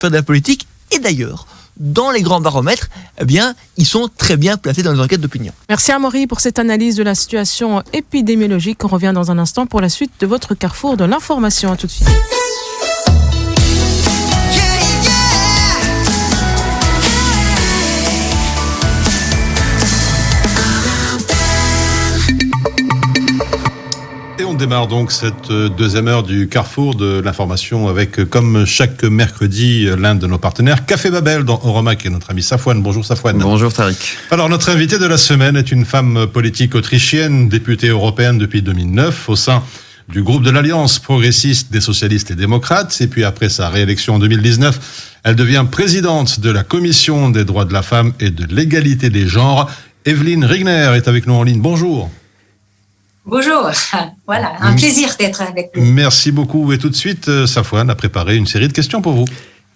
faire de la politique. Et d'ailleurs, dans les grands baromètres, eh bien, ils sont très bien placés dans les enquêtes d'opinion. Merci Amaury pour cette analyse de la situation épidémiologique. On revient dans un instant pour la suite de votre carrefour de l'information. À tout de suite. On démarre donc cette deuxième heure du Carrefour de l'information avec, comme chaque mercredi, l'un de nos partenaires, Café Babel dans Oroma, qui est notre ami Safouane. Bonjour Safouane. Bonjour Tariq. Alors notre invitée de la semaine est une femme politique autrichienne, députée européenne depuis 2009 au sein du groupe de l'Alliance progressiste des socialistes et démocrates. Et puis après sa réélection en 2019, elle devient présidente de la Commission des droits de la femme et de l'égalité des genres. Evelyne Rigner est avec nous en ligne. Bonjour. Bonjour, voilà, un plaisir d'être avec vous. Merci beaucoup. Et tout de suite, Safouane a préparé une série de questions pour vous.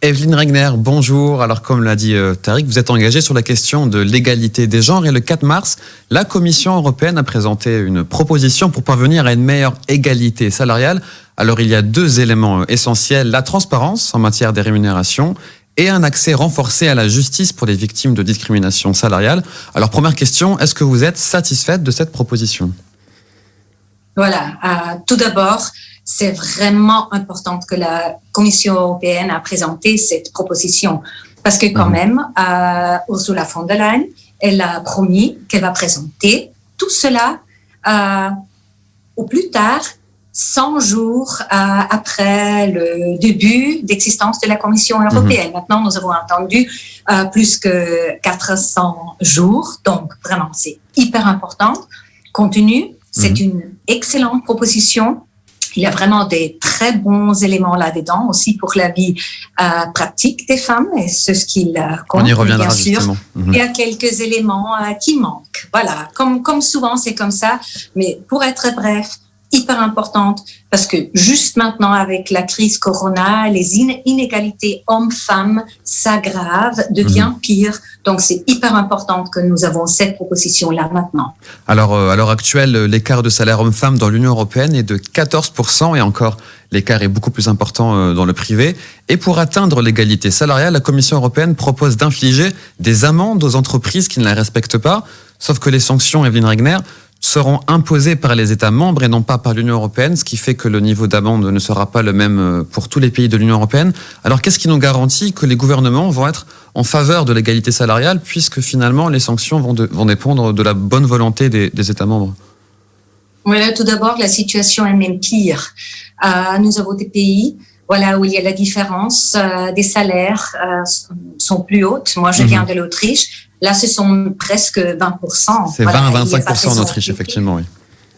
Evelyne Regner, bonjour. Alors comme l'a dit Tariq, vous êtes engagée sur la question de l'égalité des genres et le 4 mars, la Commission européenne a présenté une proposition pour parvenir à une meilleure égalité salariale. Alors il y a 2 éléments essentiels, la transparence en matière des rémunérations et un accès renforcé à la justice pour les victimes de discrimination salariale. Alors première question, est-ce que vous êtes satisfaite de cette proposition ? Voilà, tout d'abord, c'est vraiment important que la Commission européenne a présenté cette proposition parce que quand même, Ursula von der Leyen, elle a promis qu'elle va présenter tout cela au plus tard 100 jours après le début d'existence de la Commission européenne. Maintenant, nous avons attendu plus que 400 jours, donc vraiment, c'est hyper important. Compte tenu, c'est une excellente proposition. Il y a vraiment des très bons éléments là-dedans, aussi pour la vie pratique des femmes, et c'est ce qu'il compte. On y reviendra, bien sûr. justement. Il y a quelques éléments qui manquent. Voilà, comme souvent, c'est comme ça. Mais pour être bref, hyper importante, parce que juste maintenant, avec la crise Corona, les inégalités hommes-femmes s'aggravent, deviennent pires. Donc, c'est hyper important que nous avons cette proposition-là maintenant. Alors, à l'heure actuelle, l'écart de salaire homme-femme dans l'Union européenne est de 14%, et encore, l'écart est beaucoup plus important dans le privé. Et pour atteindre l'égalité salariale, la Commission européenne propose d'infliger des amendes aux entreprises qui ne la respectent pas, sauf que les sanctions, Evelyne Regner, seront imposées par les États membres et non pas par l'Union européenne, ce qui fait que le niveau d'amende ne sera pas le même pour tous les pays de l'Union européenne. Alors, qu'est-ce qui nous garantit que les gouvernements vont être en faveur de l'égalité salariale, puisque finalement les sanctions vont dépendre de la bonne volonté des États membres? Voilà, tout d'abord, la situation est même pire. Nous avons des pays où il y a la différence des salaires sont plus hautes. Moi, je viens de l'Autriche. Là, ce sont presque 20%. C'est 20 à 25% en Autriche, effectivement, oui.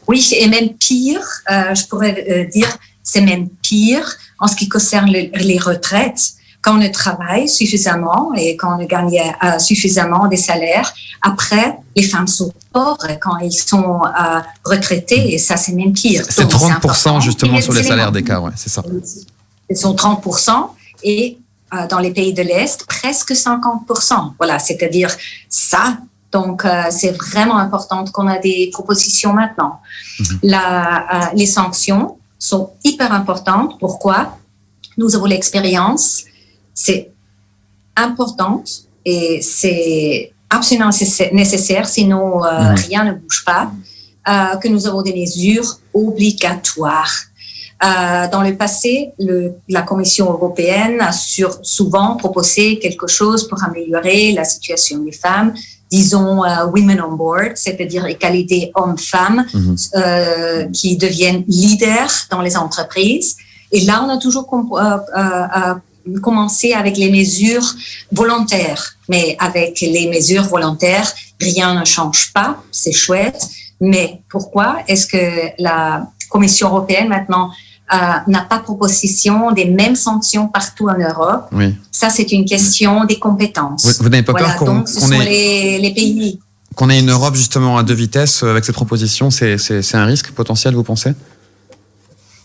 Oui, et même pire, je pourrais dire, c'est même pire en ce qui concerne les retraites. Quand on travaille suffisamment et quand on gagne suffisamment des salaires, après, les femmes sont pauvres quand elles sont retraitées, et ça, c'est même pire. C'est 30% justement sur les salaires d'écart, ouais, c'est ça. Ils sont 30%, et dans les pays de l'Est, presque 50%. Voilà, c'est-à-dire ça. Donc, c'est vraiment important qu'on a des propositions maintenant. Les sanctions sont hyper importantes. Pourquoi? Nous avons l'expérience. C'est important et c'est absolument nécessaire, sinon rien ne bouge pas, que nous avons des mesures obligatoires. Dans le passé, la Commission européenne a souvent proposé quelque chose pour améliorer la situation des femmes, disons women on board, c'est-à-dire égalité hommes-femmes qui deviennent leaders dans les entreprises. Et là, on a toujours commencé avec les mesures volontaires. Mais avec les mesures volontaires, rien ne change pas, c'est chouette. Mais pourquoi est-ce que la Commission européenne maintenant n'a pas proposition des mêmes sanctions partout en Europe? Oui. Ça, c'est une question des compétences. Vous n'avez pas peur donc, ce sont les pays. Qu'on ait une Europe justement à 2 vitesses avec cette proposition, c'est un risque potentiel, vous pensez?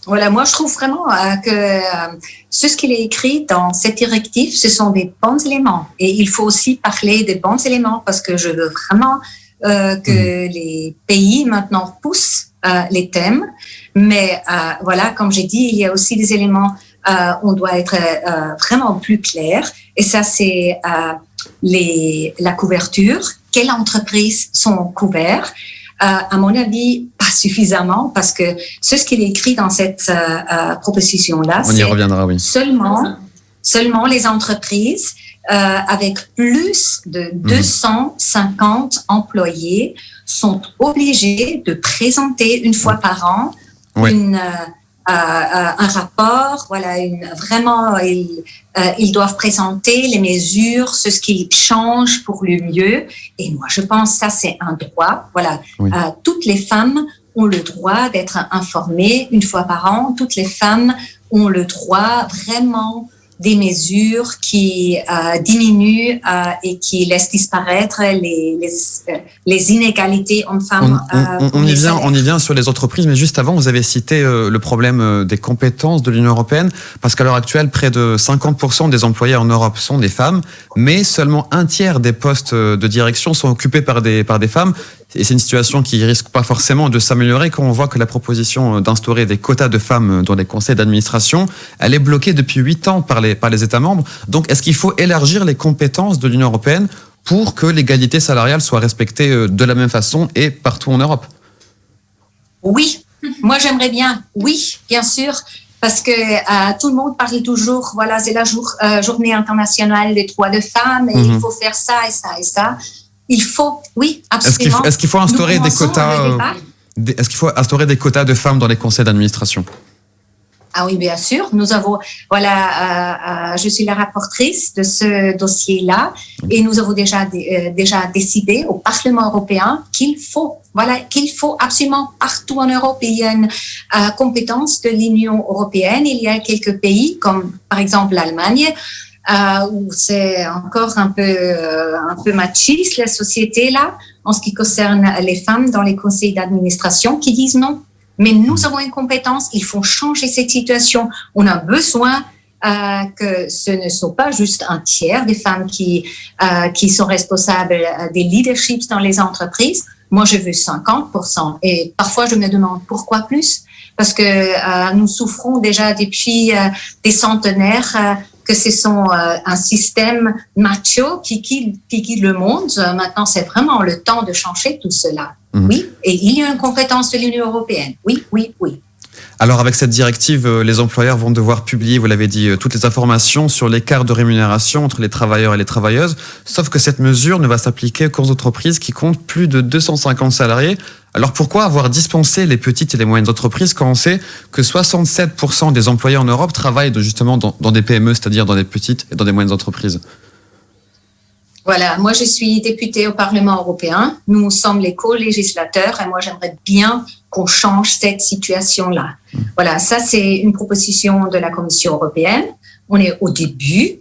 Voilà, moi je trouve vraiment que ce qu'il est écrit dans cette directive, ce sont des bons éléments. Et il faut aussi parler des bons éléments parce que je veux vraiment que les pays maintenant poussent les thèmes. Mais voilà, comme j'ai dit, il y a aussi des éléments on doit être vraiment plus clair. Et ça, c'est la couverture. Quelles entreprises sont couvertes? À mon avis, pas suffisamment, parce que c'est ce qu'il est écrit dans cette proposition-là. On y reviendra, oui. Seulement les entreprises avec plus de 250 employés sont obligés de présenter une fois par an un rapport. Voilà, vraiment, ils doivent présenter les mesures, ce qu'ils changent pour le mieux. Et moi, je pense que ça, c'est un droit. Voilà, toutes les femmes ont le droit d'être informées une fois par an. Toutes les femmes ont le droit vraiment des mesures qui diminuent et qui laissent disparaître les inégalités hommes-femmes. On y vient sur les entreprises, mais juste avant, vous avez cité le problème des compétences de l'Union européenne, parce qu'à l'heure actuelle, près de 50% des employés en Europe sont des femmes, mais seulement un tiers des postes de direction sont occupés par des femmes. Et c'est une situation qui risque pas forcément de s'améliorer quand on voit que la proposition d'instaurer des quotas de femmes dans les conseils d'administration, elle est bloquée depuis 8 ans par les États membres. Donc, est-ce qu'il faut élargir les compétences de l'Union européenne pour que l'égalité salariale soit respectée de la même façon et partout en Europe? Oui, moi j'aimerais bien. Oui, bien sûr. Parce que tout le monde parle toujours, voilà, c'est la journée internationale des droits de femmes et il faut faire ça et ça et ça. Il faut, oui, absolument. Est-ce qu'il faut instaurer des quotas Est-ce qu'il faut instaurer des quotas de femmes dans les conseils d'administration? Ah oui, bien sûr. Nous avons, je suis la rapportrice de ce dossier-là et nous avons déjà décidé au Parlement européen qu'il faut absolument partout en Europe, il y a une compétence de l'Union européenne. Il y a quelques pays comme par exemple l'Allemagne, où c'est encore un peu machiste la société là en ce qui concerne les femmes dans les conseils d'administration qui disent non. Mais nous avons une compétence, il faut changer cette situation. On a besoin que ce ne soit pas juste un tiers des femmes qui sont responsables des leaderships dans les entreprises. Moi, je veux 50%. Et parfois, je me demande pourquoi plus? Parce que nous souffrons déjà depuis des centenaires que ce sont un système macho qui guide le monde. Maintenant, c'est vraiment le temps de changer tout cela. Oui, et il y a une compétence de l'Union européenne. Oui. Alors, avec cette directive, les employeurs vont devoir publier, vous l'avez dit, toutes les informations sur l'écart de rémunération entre les travailleurs et les travailleuses. Sauf que cette mesure ne va s'appliquer qu'aux entreprises qui comptent plus de 250 salariés. Alors, pourquoi avoir dispensé les petites et les moyennes entreprises quand on sait que 67% des employés en Europe travaillent justement dans des PME, c'est-à-dire dans des petites et dans des moyennes entreprises? Voilà, moi je suis députée au Parlement européen. Nous sommes les co-législateurs et moi j'aimerais bien qu'on change cette situation-là. Voilà, ça c'est une proposition de la Commission européenne. On est au début,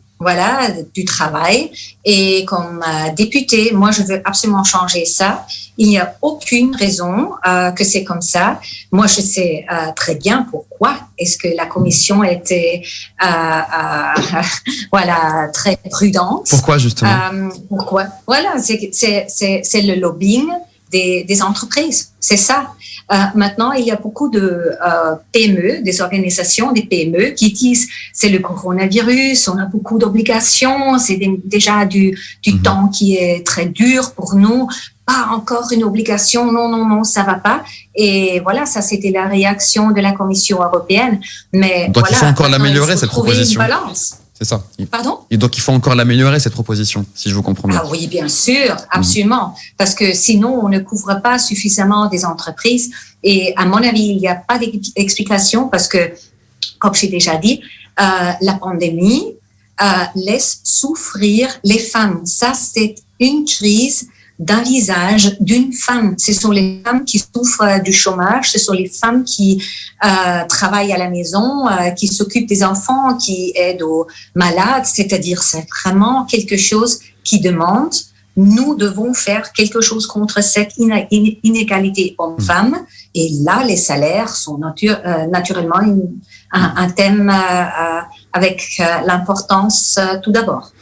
du travail et comme députée, moi je veux absolument changer ça. Il n'y a aucune raison que c'est comme ça. Moi, je sais très bien pourquoi est-ce que la Commission était très prudente. Pourquoi justement? Pourquoi? Voilà, c'est le lobbying des entreprises. C'est ça. Maintenant, il y a beaucoup de PME, des organisations, des PME qui disent c'est le coronavirus, on a beaucoup d'obligations, c'est déjà du temps qui est très dur pour nous. Pas encore une obligation, non, ça va pas. Et voilà, ça c'était la réaction de la Commission européenne. Mais donc il faut encore l'améliorer cette proposition. Une balance. C'est ça. Pardon? Et donc il faut encore l'améliorer cette proposition, si je vous comprends bien. Ah oui, bien sûr, absolument. Parce que sinon, on ne couvre pas suffisamment des entreprises. Et à mon avis, il n'y a pas d'explication parce que, comme j'ai déjà dit, la pandémie laisse souffrir les femmes. Ça, c'est une crise d'un visage d'une femme. Ce sont les femmes qui souffrent du chômage, ce sont les femmes qui travaillent à la maison, qui s'occupent des enfants, qui aident aux malades. C'est-à-dire, c'est vraiment quelque chose qui demande. Nous devons faire quelque chose contre cette inégalité homme-femme. Et là, les salaires sont naturellement un thème avec l'importance tout d'abord.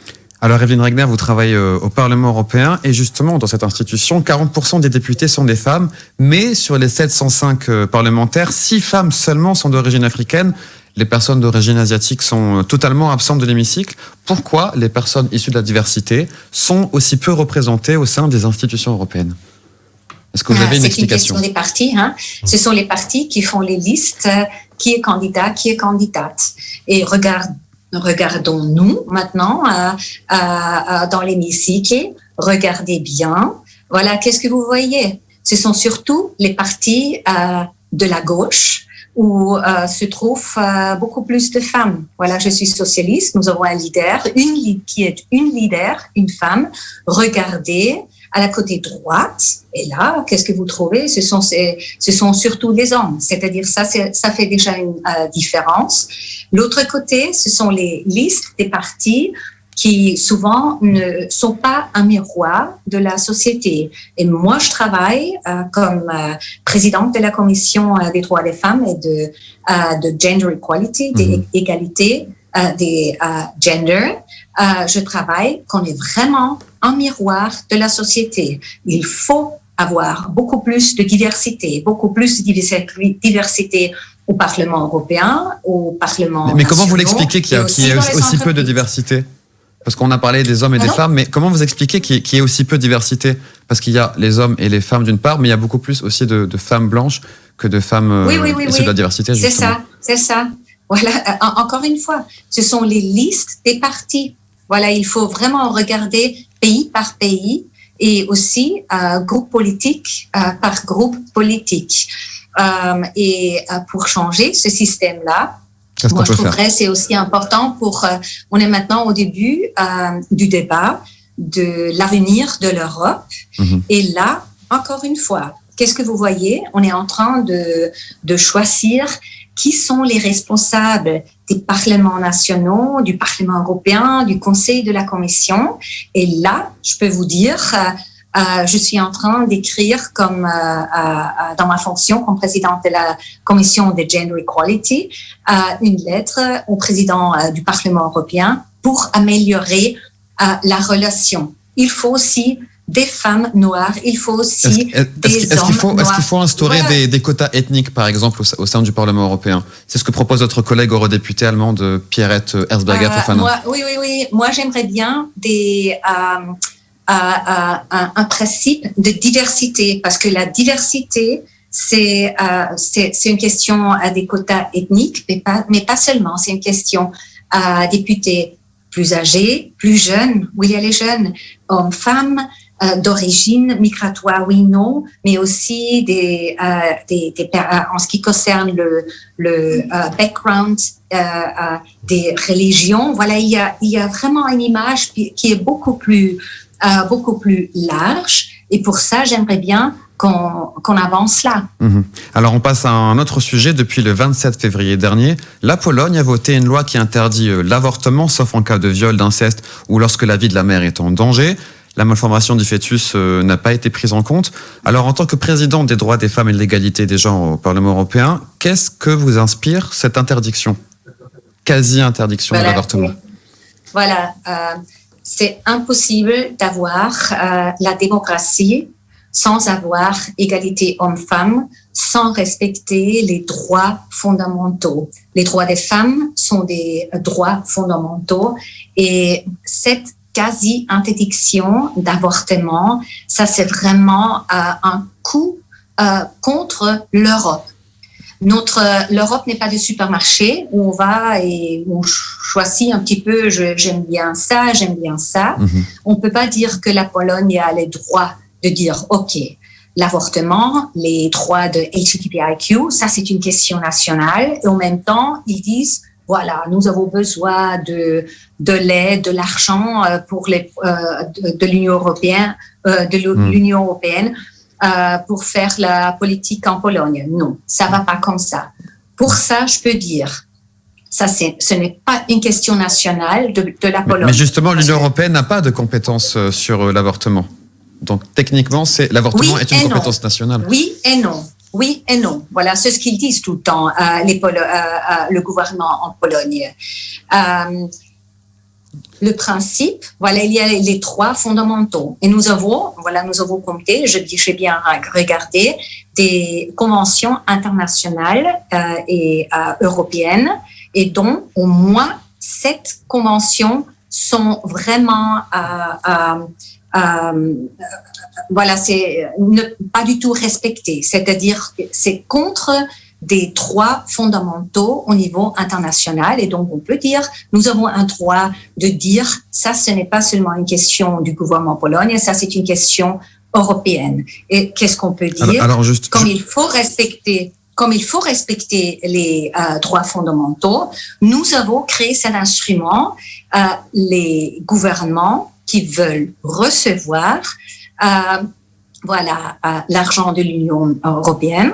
Alors, Evelyne Regner, vous travaillez au Parlement européen et justement, dans cette institution, 40% des députés sont des femmes, mais sur les 705 parlementaires, 6 femmes seulement sont d'origine africaine. les personnes d'origine asiatique sont totalement absentes de l'hémicycle. Pourquoi les personnes issues de la diversité sont aussi peu représentées au sein des institutions européennes? Est-ce que vous avez une explication? C'est une question des partis. Ce sont les partis qui font les listes, qui est candidat, qui est candidate. Et regardons-nous maintenant dans l'hémicycle. Regardez bien. Voilà, qu'est-ce que vous voyez? Ce sont surtout les partis de la gauche où se trouvent beaucoup plus de femmes. Voilà, je suis socialiste, nous avons un leader, qui est une leader, une femme. Regardez à la côté droite, et là, qu'est-ce que vous trouvez? Ce sont surtout les hommes, c'est-à-dire ça fait déjà une différence. L'autre côté, ce sont les listes des partis qui souvent ne sont pas un miroir de la société. Et moi, je travaille comme présidente de la Commission des droits des femmes et de gender equality, d'égalité des genders. Je travaille qu'on est vraiment un miroir de la société. Il faut avoir beaucoup plus de diversité au Parlement européen, au Parlement Mais comment vous l'expliquez qu'il y a aussi peu de diversité? Parce qu'on a parlé des hommes et des femmes, mais comment vous expliquez qu'il y ait aussi peu de diversité? Parce qu'il y a les hommes et les femmes d'une part, mais il y a beaucoup plus aussi de femmes blanches que de femmes issues de la diversité. C'est ça. Voilà, encore une fois, ce sont les listes des partis. Voilà, il faut vraiment regarder pays par pays et aussi groupe politique par groupe politique. Et pour changer ce système-là, moi, je trouverais c'est aussi important on est maintenant au début du débat de l'avenir de l'Europe. Et là, encore une fois, qu'est-ce que vous voyez? On est en train de choisir qui sont les responsables des parlements nationaux, du Parlement européen, du Conseil, de la Commission. Et là, je peux vous dire, je suis en train d'écrire dans ma fonction comme présidente de la Commission de Gender Equality, une lettre au président du Parlement européen pour améliorer la relation. Il faut aussi des femmes noires, il faut aussi des hommes noirs. Est-ce qu'il faut instaurer des quotas ethniques, par exemple, au sein du Parlement européen? C'est ce que propose notre collègue eurodéputée allemande Pierrette Herzberger-Fofana. Oui. Moi, j'aimerais bien un principe de diversité, parce que la diversité, c'est une question des quotas ethniques, mais pas seulement. C'est une question à députés plus âgés, plus jeunes. Oui, il y a les jeunes, hommes, femmes, d'origine migratoire, oui, non, mais aussi en ce qui concerne le background des religions. Voilà, il y a vraiment une image qui est beaucoup plus large. Et pour ça, j'aimerais bien qu'on avance là. Alors, on passe à un autre sujet. Depuis le 27 février dernier, la Pologne a voté une loi qui interdit l'avortement, sauf en cas de viol, d'inceste ou lorsque la vie de la mère est en danger. La malformation du fœtus n'a pas été prise en compte. Alors, en tant que présidente des droits des femmes et de l'égalité des genres au Parlement européen, qu'est-ce que vous inspire cette interdiction, quasi-interdiction de l'avortement? Voilà, c'est impossible d'avoir la démocratie sans avoir égalité homme-femme, sans respecter les droits fondamentaux. Les droits des femmes sont des droits fondamentaux et cette quasi-interdiction d'avortement, ça c'est vraiment un coup contre l'Europe. L'Europe n'est pas de supermarché où on va et on choisit un petit peu, j'aime bien ça. On peut pas dire que la Pologne a les droits de dire, OK, l'avortement, les droits de LGBTIQ, ça c'est une question nationale. Et en même temps, ils disent, voilà, nous avons besoin de l'aide, de l'argent de l'Union européenne, pour faire la politique en Pologne. Non, ça va pas comme ça. Pour ça, je peux dire, ce n'est pas une question nationale de la Pologne. Mais justement, l'Union européenne n'a pas de compétences sur l'avortement. Donc, techniquement, l'avortement est une compétence nationale. Oui et non. Oui et non. Voilà, c'est ce qu'ils disent tout le temps, le gouvernement en Pologne. Le principe, voilà, il y a les droits fondamentaux. Et nous avons compté, j'ai bien regardé, des conventions internationales et européennes et dont au moins 7 conventions sont vraiment voilà, c'est pas du tout respecté. C'est-à-dire que c'est contre des droits fondamentaux au niveau international. Et donc, on peut dire, nous avons un droit de dire, ça, ce n'est pas seulement une question du gouvernement polonais, ça, c'est une question européenne. Et qu'est-ce qu'on peut dire? Alors juste, comme il faut respecter les droits fondamentaux, nous avons créé cet instrument, les gouvernements qui veulent recevoir l'argent de l'Union européenne,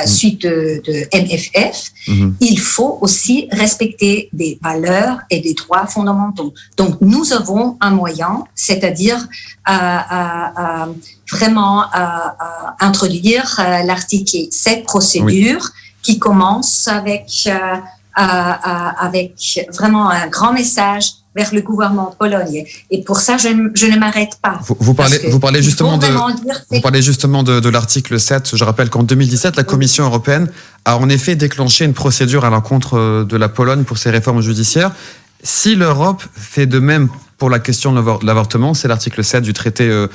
suite de MFF, il faut aussi respecter des valeurs et des droits fondamentaux. Donc, nous avons un moyen, c'est-à-dire vraiment introduire l'article 7 procédure qui commence avec vraiment un grand message vers le gouvernement polonais. Et pour ça, je ne m'arrête pas. Vous parlez justement de l'article 7. Je rappelle qu'en 2017, la Commission européenne a en effet déclenché une procédure à l'encontre de la Pologne pour ses réformes judiciaires. Si l'Europe fait de même pour la question de l'avortement, c'est l'article 7 du traité de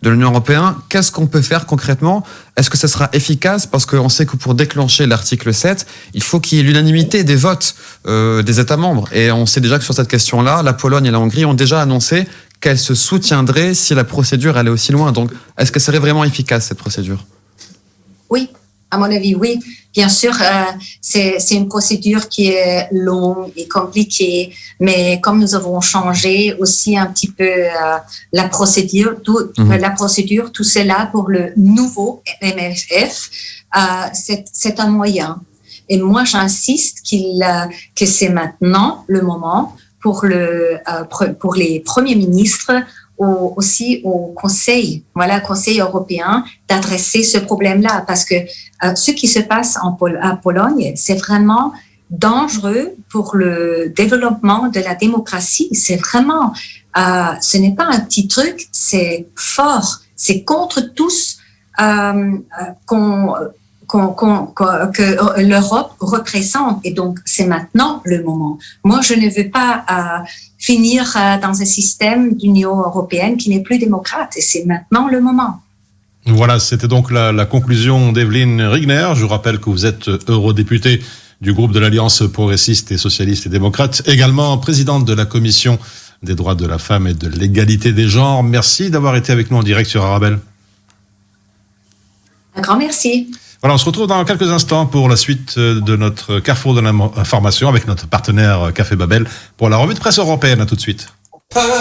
l'Union européenne. Qu'est-ce qu'on peut faire concrètement? Est-ce que ça sera efficace? Parce qu'on sait que pour déclencher l'article 7, il faut qu'il y ait l'unanimité des votes des États membres. Et on sait déjà que sur cette question-là, la Pologne et la Hongrie ont déjà annoncé qu'elles se soutiendraient si la procédure allait aussi loin. Donc, est-ce que ça serait vraiment efficace, cette procédure? Oui. À mon avis, oui. Bien sûr, c'est une procédure qui est longue et compliquée, mais comme nous avons changé aussi un petit peu la procédure, tout cela pour le nouveau MFF, c'est un moyen. Et moi, j'insiste que c'est maintenant le moment pour les premiers ministres aussi au Conseil européen d'adresser ce problème-là, parce que ce qui se passe à Pologne, c'est vraiment dangereux pour le développement de la démocratie. C'est vraiment, ce n'est pas un petit truc, c'est fort, c'est contre tous que l'Europe représente. Et donc, c'est maintenant le moment. Moi, je ne veux pas finir dans un système d'Union européenne qui n'est plus démocrate. Et c'est maintenant le moment. Voilà, c'était donc la conclusion d'Evelyne Rigner. Je vous rappelle que vous êtes eurodéputée du groupe de l'Alliance progressiste et socialiste et démocrate, également présidente de la Commission des droits de la femme et de l'égalité des genres. Merci d'avoir été avec nous en direct sur Arabelle. Un grand merci. Voilà, on se retrouve dans quelques instants pour la suite de notre carrefour de l'information avec notre partenaire Café Babel pour la revue de presse européenne. À tout de suite.